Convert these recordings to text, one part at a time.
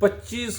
25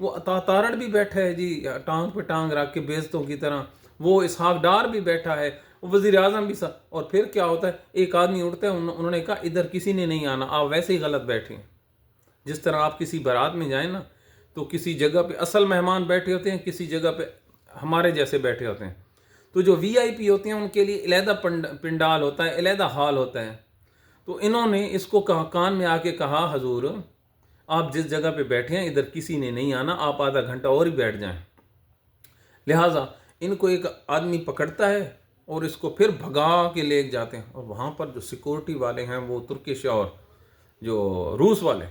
وہ عطا تارڑ بھی بیٹھا ہے جی ٹانگ پہ ٹانگ رکھ کے بیزتوں کی طرح، وہ اسحاق ڈار بھی بیٹھا ہے، وزیر اعظم بھی اور پھر کیا ہوتا ہے، ایک آدمی اٹھتا ہے، انہوں نے کہا ادھر کسی نے نہیں آنا، آپ ویسے ہی غلط بیٹھے ہیں۔ جس طرح آپ کسی بارات میں جائیں نا تو کسی جگہ پہ اصل مہمان بیٹھے ہوتے ہیں، کسی جگہ پہ ہمارے جیسے بیٹھے ہوتے ہیں، تو جو وی آئی پی ہوتے ہیں ان کے لیے علیحدہ پنڈال ہوتا ہے، علیحدہ ہال ہوتا ہے۔ تو انہوں نے اس کو کان میں آ کے کہا حضور آپ جس جگہ پہ بیٹھے ہیں ادھر کسی نے نہیں آنا، آپ آدھا گھنٹہ اور ہی بیٹھ جائیں۔ لہٰذا ان کو ایک آدمی پکڑتا ہے اور اس کو پھر بھگا کے لے جاتے ہیں، اور وہاں پر جو سیکورٹی والے ہیں وہ ترکش اور جو روس والے،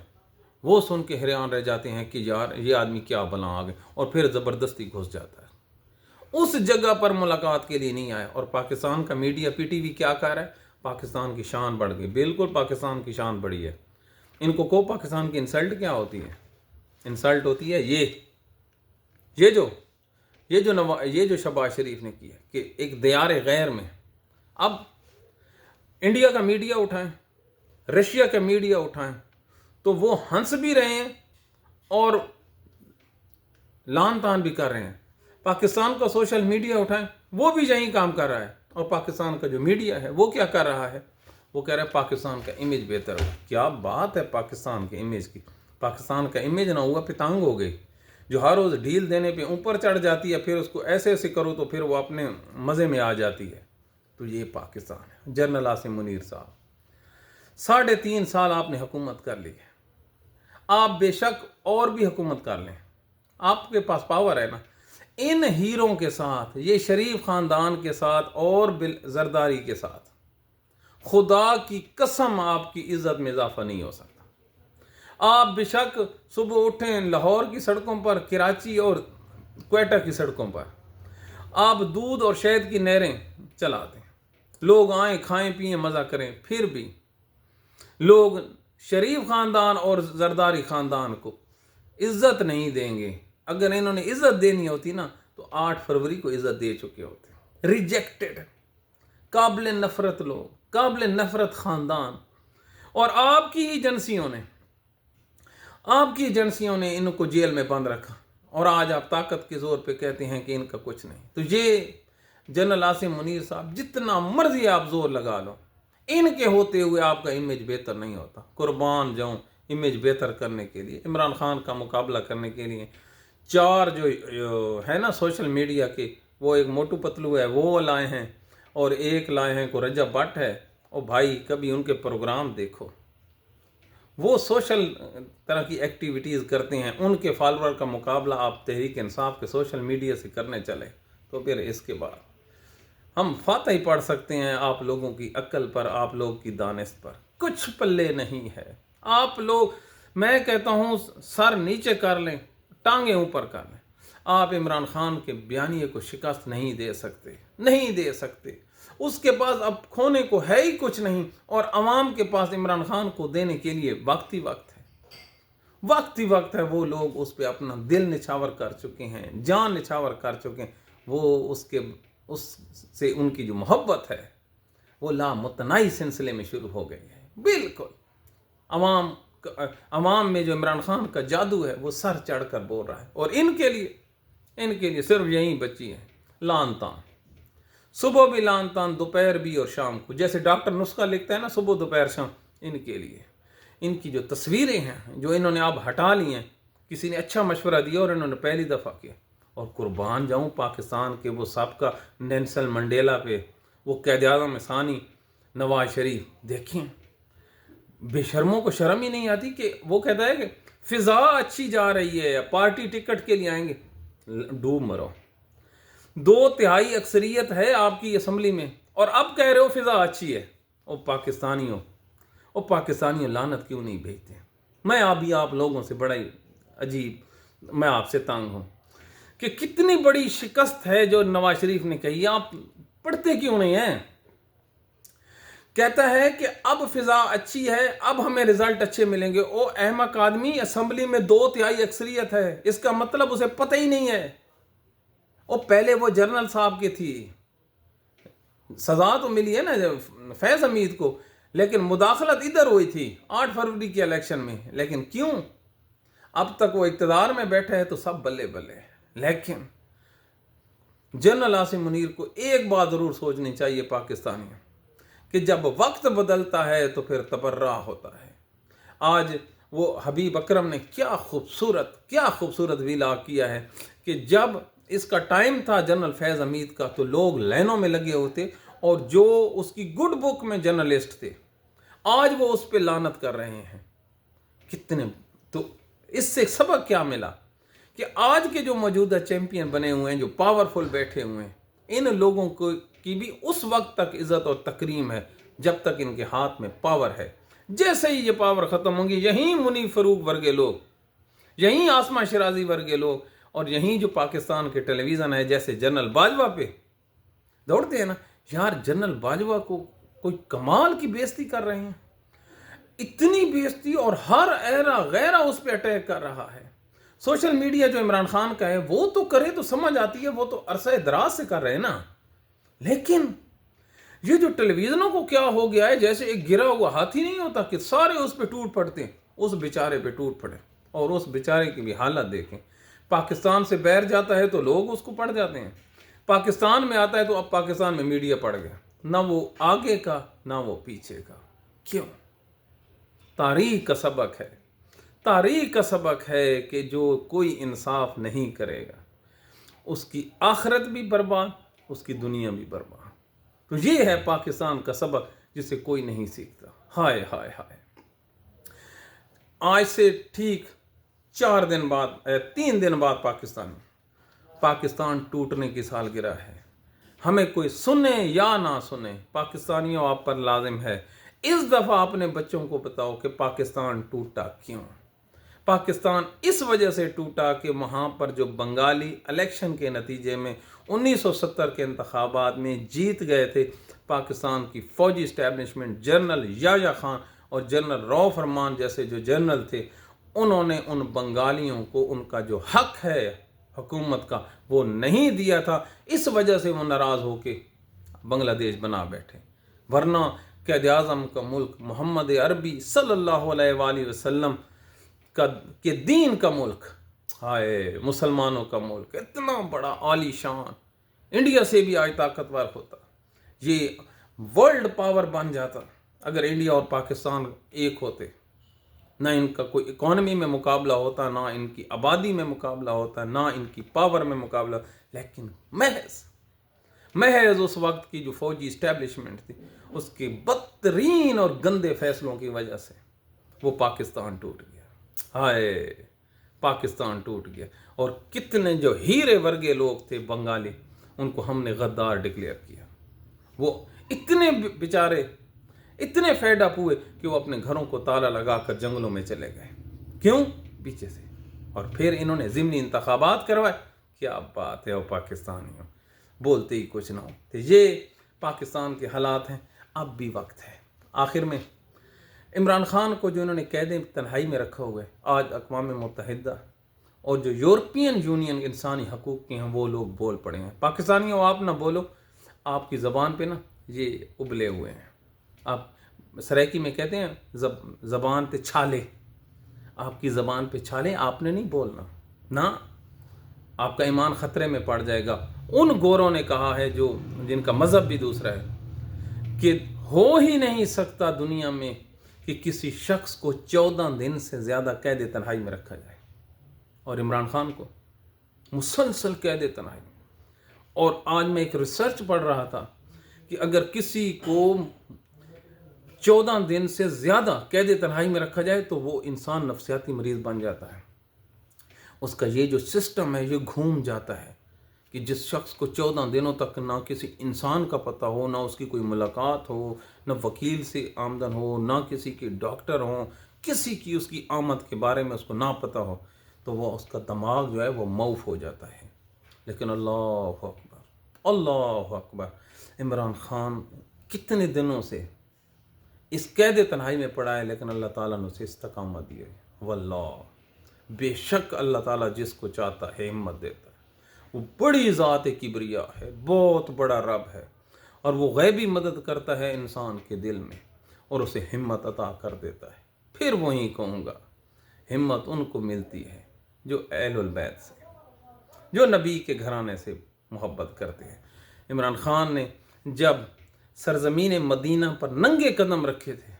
وہ سن کے حیران رہ جاتے ہیں کہ یار یہ آدمی کیا بلا آ گئے، اور پھر زبردستی گھس جاتا ہے۔ اس جگہ پر ملاقات کے لیے نہیں آیا، اور پاکستان کا میڈیا پی ٹی وی کیا کہہ رہا ہے، پاکستان کی شان بڑھ گئی۔ بالکل پاکستان کی شان بڑھی ہے۔ ان کو پاکستان کی انسلٹ کیا ہوتی ہے؟ انسلٹ ہوتی ہے یہ جو شہباز شریف نے کیا کہ ایک دیار غیر میں، اب انڈیا کا میڈیا اٹھائیں، رشیا کا میڈیا اٹھائیں تو وہ ہنس بھی رہے ہیں اور لان تان بھی کر رہے ہیں۔ پاکستان کا سوشل میڈیا اٹھائیں، وہ بھی یہی کام کر رہا ہے، اور پاکستان کا جو میڈیا ہے وہ کیا کر رہا ہے، وہ کہہ رہا ہے پاکستان کا امیج بہتر ہو۔ کیا بات ہے پاکستان کے امیج کی! پاکستان کا امیج نہ ہوا پتنگ ہو گئی، جو ہر روز ڈھیل دینے پہ اوپر چڑھ جاتی ہے، پھر اس کو ایسے ایسے کرو تو پھر وہ اپنے مزے میں آ جاتی ہے۔ تو یہ پاکستان ہے۔ جنرل عاصم منیر صاحب 3.5 سال آپ نے حکومت کر لی ہے، آپ بے شک اور بھی حکومت کر لیں، آپ کے پاس پاور ہے نا۔ ان ہیروں کے ساتھ، یہ شریف خاندان کے ساتھ اور زرداری کے ساتھ، خدا کی قسم آپ کی عزت میں اضافہ نہیں ہو سکتا۔ آپ بے شک صبح اٹھیں لاہور کی سڑکوں پر، کراچی اور کوئٹہ کی سڑکوں پر، آپ دودھ اور شہد کی نہریں چلا دیں، لوگ آئیں کھائیں پئیں مزہ کریں، پھر بھی لوگ شریف خاندان اور زرداری خاندان کو عزت نہیں دیں گے۔ اگر انہوں نے عزت دینی ہوتی نا تو 8 فروری کو عزت دے چکے ہوتے۔ ریجیکٹڈ، قابل نفرت لوگ، قابل نفرت خاندان، اور آپ کی ایجنسیوں نے ان کو جیل میں بند رکھا، اور آج آپ طاقت کے زور پہ کہتے ہیں کہ ان کا کچھ نہیں۔ تو یہ جنرل عاصم منیر صاحب جتنا مرضی آپ زور لگا لو، ان کے ہوتے ہوئے آپ کا امیج بہتر نہیں ہوتا۔ قربان جاؤں امیج بہتر کرنے کے لیے، عمران خان کا مقابلہ کرنے کے لیے 4 جو ہے نا سوشل میڈیا کے، وہ ایک موٹو پتلو ہے وہ لائے ہیں، اور ایک لائے ہیں کو رجب بٹ ہے۔ اور بھائی کبھی ان کے پروگرام دیکھو، وہ سوشل طرح کی ایکٹیویٹیز کرتے ہیں، ان کے فالوور کا مقابلہ آپ تحریک انصاف کے سوشل میڈیا سے کرنے چلے تو پھر اس کے بعد ہم فاتحی پڑھ سکتے ہیں آپ لوگوں کی عقل پر، آپ لوگ کی دانست پر، کچھ پلے نہیں ہے۔ آپ لوگ، میں کہتا ہوں سر نیچے کر لیں، ٹانگیں اوپر کر لیں، آپ عمران خان کے بیانیے کو شکست نہیں دے سکتے۔ اس کے پاس اب کھونے کو ہے ہی کچھ نہیں، اور عوام کے پاس عمران خان کو دینے کے لیے وقت ہی وقت ہے۔ وہ لوگ اس پہ اپنا دل نچھاور کر چکے ہیں، جان نچھاور کر چکے ہیں، وہ اس سے ان کی جو محبت ہے وہ لامتناہی سلسلے میں شروع ہو گئی ہے۔ بالکل عوام میں جو عمران خان کا جادو ہے وہ سر چڑھ کر بول رہا ہے، اور ان کے لیے صرف یہی بچی ہے لان تان، صبح بھی لان تان، دوپہر بھی اور شام کو، جیسے ڈاکٹر نسخہ لکھتا ہے نا صبح دوپہر شام، ان کے لیے ان کی جو تصویریں ہیں جو انہوں نے اب ہٹا لی ہیں، کسی نے اچھا مشورہ دیا اور انہوں نے پہلی دفعہ کیا۔ اور قربان جاؤں پاکستان کے وہ سابقہ نیلسن منڈیلا پہ، وہ قائد اعظم ثانی نواز شریف، دیکھیں بے شرموں کو شرم ہی نہیں آتی کہ وہ کہتا ہے کہ فضا اچھی جا رہی ہے، پارٹی ٹکٹ کے لیے آئیں گے، ڈوب مرو۔ 2/3 اکثریت ہے آپ کی اسمبلی میں، اور اب کہہ رہے ہو فضا اچھی ہے۔ پاکستانیوں لعنت کیوں نہیں بھیجتے؟ میں آپ لوگوں سے بڑا ہی عجیب، میں آپ سے تنگ ہوں کہ کتنی بڑی شکست ہے جو نواز شریف نے کہی، آپ پڑھتے کیوں نہیں ہیں؟ کہتا ہے کہ اب فضا اچھی ہے، اب ہمیں رزلٹ اچھے ملیں گے۔ او احمق آدمی، اسمبلی میں 2/3 اکثریت ہے، اس کا مطلب اسے پتہ ہی نہیں ہے۔ پہلے وہ جنرل صاحب کی تھی، سزا تو ملی ہے نا فیض حمید کو، لیکن مداخلت ادھر ہوئی تھی 8 فروری کے الیکشن میں۔ لیکن کیوں؟ اب تک وہ اقتدار میں بیٹھے ہیں تو سب بلے بلے، لیکن جنرل عاصم منیر کو ایک بات ضرور سوچنی چاہیے پاکستانیوں، کہ جب وقت بدلتا ہے تو پھر تبرہ ہوتا ہے۔ آج وہ حبیب اکرم نے کیا خوبصورت ویلا کیا ہے کہ جب اس کا ٹائم تھا جنرل فیض حمید کا تو لوگ لائنوں میں لگے ہوتے، اور جو اس کی گڈ بک میں جرنلسٹ تھے آج وہ اس پہ لعنت کر رہے ہیں۔ کتنے تو اس سے سبق کیا ملا کہ آج کے جو موجودہ چیمپئن بنے ہوئے ہیں، جو پاورفل بیٹھے ہوئے ہیں، ان لوگوں کو کی بھی اس وقت تک عزت اور تکریم ہے جب تک ان کے ہاتھ میں پاور ہے۔ جیسے ہی یہ پاور ختم ہوں گی، یہیں منی فروغ ورگے لوگ، یہیں آسما شرازی ورگے لوگ، اور یہیں جو پاکستان کے ٹیلی ویژن ہے جیسے جنرل باجوہ پہ دوڑتے ہیں نا، یار جنرل باجوہ کو کوئی کمال کی بےزتی کر رہے ہیں، اتنی بےزتی، اور ہر ایرا غیرہ اس پہ اٹیک کر رہا ہے۔ سوشل میڈیا جو عمران خان کا ہے وہ تو کرے تو سمجھ آتی ہے، وہ تو عرصہ دراز سے کر رہے ہیں نا، لیکن یہ جو ٹیلی ویژنوں کو کیا ہو گیا ہے، جیسے ایک گرا ہوا ہاتھی نہیں ہوتا کہ سارے اس پہ ٹوٹ پڑتے ہیں، اس بیچارے پہ ٹوٹ پڑے، اور اس بیچارے کی بھی حالت دیکھیں۔ پاکستان سے باہر جاتا ہے تو لوگ اس کو پڑ جاتے ہیں، پاکستان میں آتا ہے تو اب پاکستان میں میڈیا پڑ گیا، نہ وہ آگے کا نہ وہ پیچھے کا۔ کیوں؟ تاریخ کا سبق ہے، تاریخ کا سبق ہے کہ جو کوئی انصاف نہیں کرے گا اس کی آخرت بھی برباد، اس کی دنیا بھی برباد۔ تو یہ ہے پاکستان کا سبق جسے کوئی نہیں سیکھتا۔ ہائے ہائے ہائے، آج سے ٹھیک 3 دن بعد پاکستان ٹوٹنے کی سالگرہ ہے۔ ہمیں کوئی سنے یا نہ سنے، پاکستانیوں آپ پر لازم ہے اس دفعہ اپنے بچوں کو بتاؤ کہ پاکستان ٹوٹا کیوں۔ پاکستان اس وجہ سے ٹوٹا کہ وہاں پر جو بنگالی الیکشن کے نتیجے میں 1970 کے انتخابات میں جیت گئے تھے، پاکستان کی فوجی اسٹیبلشمنٹ، جنرل یحییٰ خان اور جنرل رؤف ارمان جیسے جو جنرل تھے، انہوں نے ان بنگالیوں کو ان کا جو حق ہے حکومت کا وہ نہیں دیا تھا، اس وجہ سے وہ ناراض ہو کے بنگلہ دیش بنا بیٹھے۔ ورنہ قائد اعظم کا ملک، محمد عربی صلی اللہ علیہ وآلہ وسلم کے دین کا ملک، ہائے مسلمانوں کا ملک، اتنا بڑا عالی شان، انڈیا سے بھی آج طاقتور ہوتا، یہ ورلڈ پاور بن جاتا اگر انڈیا اور پاکستان ایک ہوتے۔ نہ ان کا کوئی اکانومی میں مقابلہ ہوتا، نہ ان کی آبادی میں مقابلہ ہوتا، نہ ان کی پاور میں مقابلہ، لیکن محض اس وقت کی جو فوجی اسٹیبلشمنٹ تھی اس کے بدترین اور گندے فیصلوں کی وجہ سے وہ پاکستان ٹوٹ گیا۔ ہائے پاکستان ٹوٹ گیا، اور کتنے جو ہیرے ورگے لوگ تھے بنگالی، ان کو ہم نے غدار ڈکلیئر کیا۔ وہ اتنے بیچارے اتنے فیڈ اپ ہوئے کہ وہ اپنے گھروں کو تالا لگا کر جنگلوں میں چلے گئے۔ کیوں؟ پیچھے سے۔ اور پھر انہوں نے ضمنی انتخابات کروائے۔ کیا بات ہے، وہ پاکستانیوں بولتے ہی کچھ نہ ہو۔ تو یہ پاکستان کے حالات ہیں، اب بھی وقت ہے۔ آخر میں عمران خان کو جو انہوں نے قید تنہائی میں رکھا ہوا ہے، آج اقوام متحدہ اور جو یورپین یونین انسانی حقوق کے ہیں وہ لوگ بول پڑے ہیں۔ پاکستانیوں آپ نہ بولو، آپ کی زبان پہ نا یہ ابلے ہوئے ہیں۔ آپ سرائکی میں کہتے ہیں زبان پہ چھالے، آپ کی زبان پہ چھالے، آپ نے نہیں بولنا، نہ آپ کا ایمان خطرے میں پڑ جائے گا۔ ان گوروں نے کہا ہے جو جن کا مذہب بھی دوسرا ہے کہ ہو ہی نہیں سکتا دنیا میں کہ کسی شخص کو 14 دن سے زیادہ قید تنہائی میں رکھا جائے، اور عمران خان کو مسلسل قید تنہائی۔ اور آج میں ایک ریسرچ پڑھ رہا تھا کہ اگر کسی کو 14 دن سے زیادہ قید تنہائی میں رکھا جائے تو وہ انسان نفسیاتی مریض بن جاتا ہے۔ اس کا یہ جو سسٹم ہے یہ گھوم جاتا ہے کہ جس شخص کو 14 دنوں تک نہ کسی انسان کا پتہ ہو، نہ اس کی کوئی ملاقات ہو، نہ وکیل سے آمدن ہو، نہ کسی کے ڈاکٹر ہوں، کسی کی اس کی آمد کے بارے میں اس کو نہ پتہ ہو، تو وہ اس کا دماغ جو ہے وہ موف ہو جاتا ہے۔ لیکن اللہ اکبر، اللہ اکبر، عمران خان کتنے دنوں سے اس قید تنہائی میں پڑا ہے، لیکن اللہ تعالیٰ نے اسے استقامت دی ہے۔ واللہ بے شک اللہ تعالیٰ جس کو چاہتا ہے ہمت دیتا ہے۔ وہ بڑی ذات کبریا ہے، بہت بڑا رب ہے، اور وہ غیبی مدد کرتا ہے انسان کے دل میں اور اسے ہمت عطا کر دیتا ہے۔ پھر وہیں کہوں گا ہمت ان کو ملتی ہے جو اہل البیت سے، جو نبی کے گھرانے سے محبت کرتے ہیں۔ عمران خان نے جب سرزمین مدینہ پر ننگے قدم رکھے تھے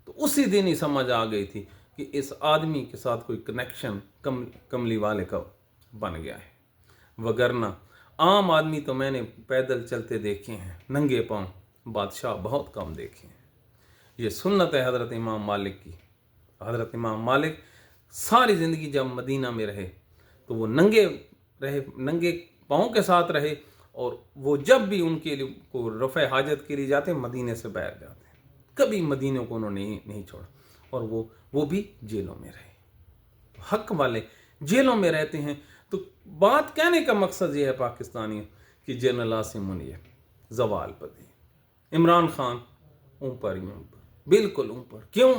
تو اسی دن ہی سمجھ آ گئی تھی کہ اس آدمی کے ساتھ کوئی کنیکشن کملی والے کا بن گیا ہے، وگرنہ عام آدمی تو میں نے پیدل چلتے دیکھے ہیں، ننگے پاؤں، بادشاہ بہت کم دیکھے ہیں۔ یہ سنت ہے حضرت امام مالک کی۔ حضرت امام مالک ساری زندگی جب مدینہ میں رہے تو وہ ننگے پاؤں کے ساتھ رہے، اور وہ جب بھی ان کے لیے کو رفع حاجت کے لیے جاتے مدینے سے باہر جاتے، کبھی مدینے کو انہوں نے نہیں چھوڑا، اور وہ بھی جیلوں میں رہے۔ حق والے جیلوں میں رہتے ہیں تو بات کہنے کا مقصد یہ ہے پاکستانیوں کہ جنرل عاصم منیر زوال پذیر، عمران خان اوپر ہی اوپر، بالکل اوپر۔ کیوں؟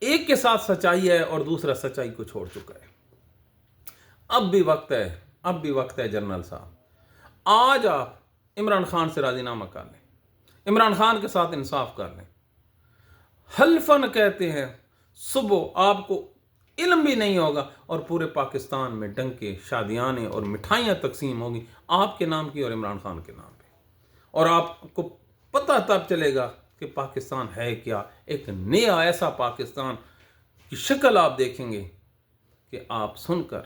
ایک کے ساتھ سچائی ہے اور دوسرا سچائی کو چھوڑ چکا ہے۔ اب بھی وقت ہے جنرل صاحب، آج آپ عمران خان سے راضی نامہ کر لیں، عمران خان کے ساتھ انصاف کر لیں۔ حلفاً کہتے ہیں صبح آپ کو علم بھی نہیں ہوگا اور پورے پاکستان میں ڈنکے، شادیانے اور مٹھائیاں تقسیم ہوگی آپ کے نام کی اور عمران خان کے نام پہ، اور آپ کو پتہ تب چلے گا کہ پاکستان ہے کیا۔ ایک نیا ایسا پاکستان کی شکل آپ دیکھیں گے کہ آپ سن کر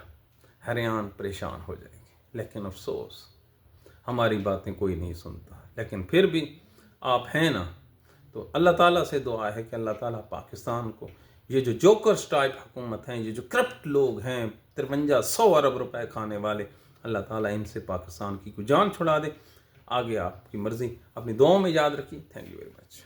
حیران پریشان ہو جائیں گے۔ لیکن افسوس ہماری باتیں کوئی نہیں سنتا، لیکن پھر بھی آپ ہیں نا، تو اللہ تعالیٰ سے دعا ہے کہ اللہ تعالیٰ پاکستان کو، یہ جو جوکرز ٹائپ حکومت ہیں، یہ جو کرپٹ لوگ ہیں 5300 ارب روپے کھانے والے، اللہ تعالیٰ ان سے پاکستان کی کو جان چھڑا دے۔ آگے آپ کی مرضی، اپنی دعاؤں میں یاد رکھیے۔ Thank you very much.